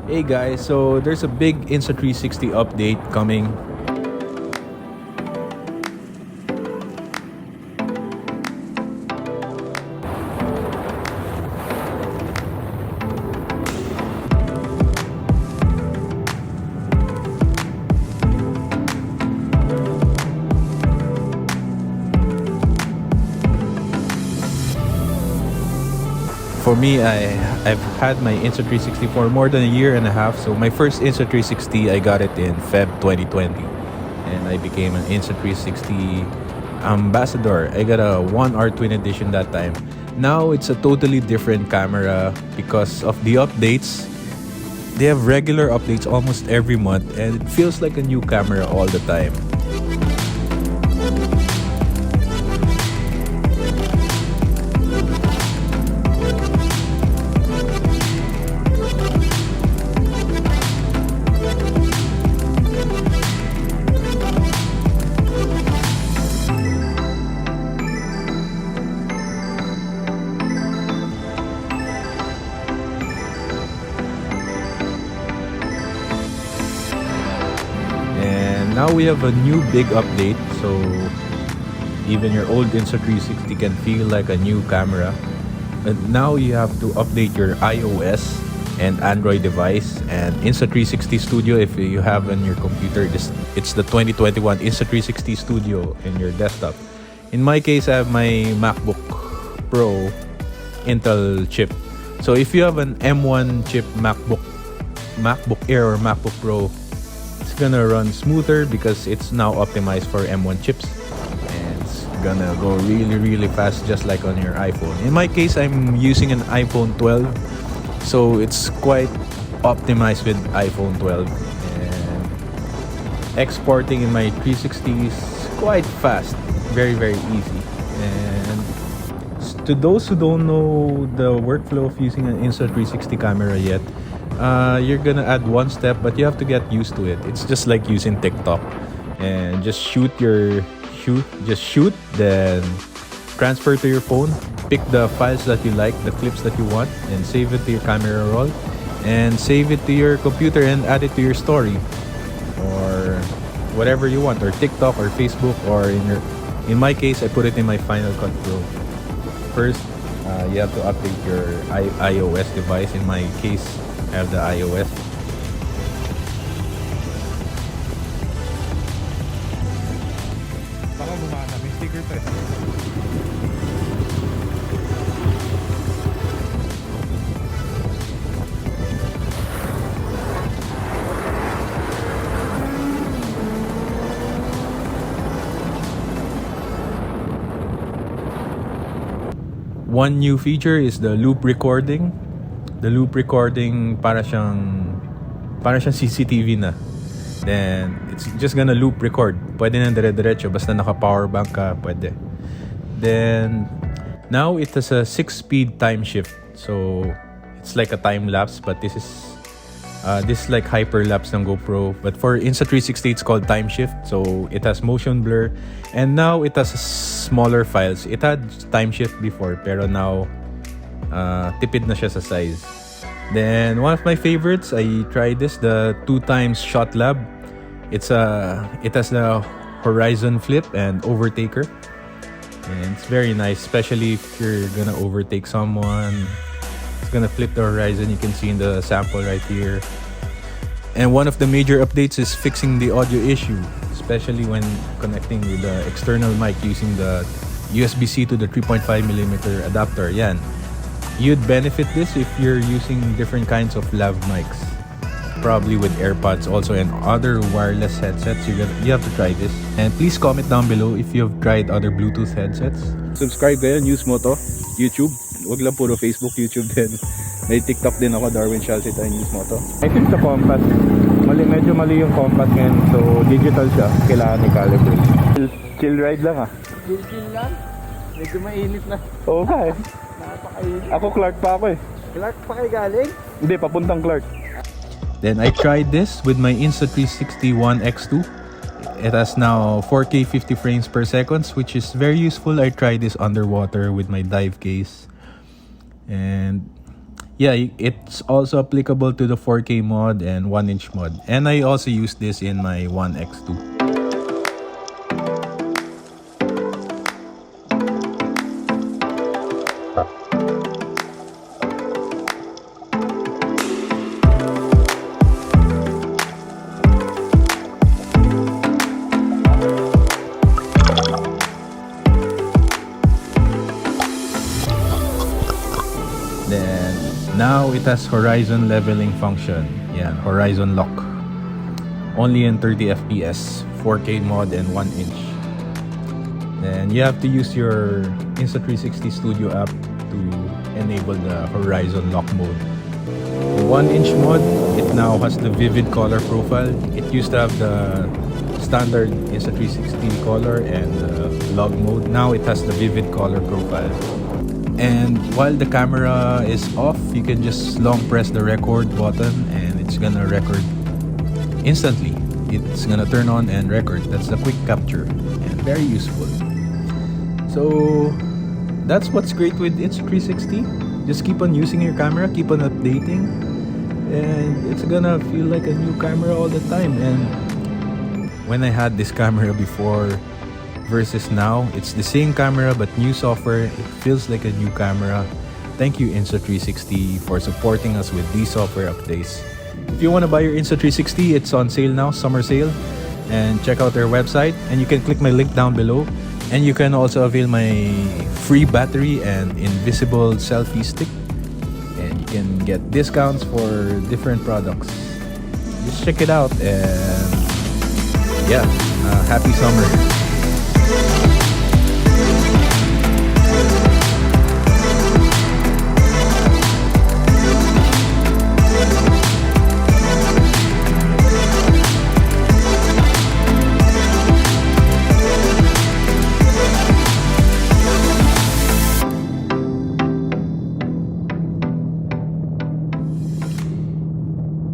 Hey guys, so there's a big Insta360 update coming. For me, I've had my Insta360 for more than a year and a half. So my first Insta360, I got it in Feb 2020, and I became an Insta360 ambassador. I got a 1R Twin Edition that time. Now it's a totally different camera because of the updates. They have regular updates almost every month, and it feels like a new camera all the time. Now we have a new big update, so even your old Insta360 can feel like a new camera. But now you have to update your iOS and Android device, and Insta360 Studio, if you have on your computer, it's the 2021 Insta360 Studio in your desktop. In my case, I have my MacBook Pro Intel chip. So if you have an M1 chip MacBook Air or MacBook Pro, gonna run smoother because it's now optimized for M1 chips, and it's gonna go really fast, just like on your iPhone. In my case, I'm using an iPhone 12, so it's quite optimized with iPhone 12, and exporting in my 360 is quite fast, very easy. And to those who don't know the workflow of using an Insta360 camera yet, you're gonna add one step, but you have to get used to it. It's just like using TikTok, and just shoot, then transfer to your phone, pick the files that you like, the clips that you want, and save it to your camera roll, and save it to your computer and add it to your story or whatever you want, or TikTok or Facebook, or in my case, I put it in my Final Cut Pro. First, you have to update your iOS device. In my case, I have the iOS. Baka bumana, may sticker pa eh. One new feature is the loop recording. The loop recording para siyang CCTV na. Then it's just gonna loop record. Pwede na dire-diretso basta naka-power bank ka, pwede. Then now it has a 6-speed time shift. So it's like a time lapse, but this is like hyperlapse ng GoPro. But for Insta360, it's called time shift. So it has motion blur, and now it has smaller files. It had time shift before, pero now tipid na siya sa size. Then one of my favorites, I tried this, the 2x shot lab. It has the horizon flip and overtaker, and it's very nice, especially if you're gonna overtake someone. It's gonna flip the horizon. You can see in the sample right here. And one of the major updates is fixing the audio issue, especially when connecting with the external mic using the USB-C to the 3.5mm adapter. Yan. You'd benefit this if you're using different kinds of lav mics, probably with AirPods also and other wireless headsets. You have to try this. And please comment down below if you have tried other Bluetooth headsets. Subscribe kayo, News Moto, YouTube. Huwag lang puro Facebook, YouTube din. May TikTok din ako, Darwin Shalsita, News Moto. I think sa compass, medyo mali yung compass ngayon, so digital siya, kailangan i-calibrate. Chill ride lang ah. Chill lang? Medyo mainit na. Oo nga eh. Napakainit. Ako Clark pa ako eh. Clark pa kayo galing? Hindi, papuntang Clark. Then I tried this with my Insta360 One X2. It has now 4K 50 frames per second, which is very useful. I tried this underwater with my dive case, and Yeah, it's also applicable to the 4K mod and 1-inch mod. And I also use this in my 1X2. Then now it has horizon leveling function. Yeah, horizon lock. Only in 30 FPS, 4K mod and 1-inch. Then you have to use your Insta360 Studio app to enable the horizon lock mode. The 1-inch mod, it now has the vivid color profile. It used to have the standard Insta360 color and the log mode. Now it has the vivid color profile. And while the camera is off, you can just long press the record button and it's gonna record instantly. It's gonna turn on and record. That's the quick capture and very useful. So that's what's great with Insta360. Just keep on using your camera, keep on updating, and it's gonna feel like a new camera all the time. And when I had this camera before versus now, it's the same camera but new software. It feels like a new camera. Thank you Insta360 for supporting us with these software updates. If you want to buy your Insta360, it's on sale now, summer sale, and check out their website, and you can click my link down below, and you can also avail my free battery and invisible selfie stick, and you can get discounts for different products. Just check it out, and yeah, happy summer.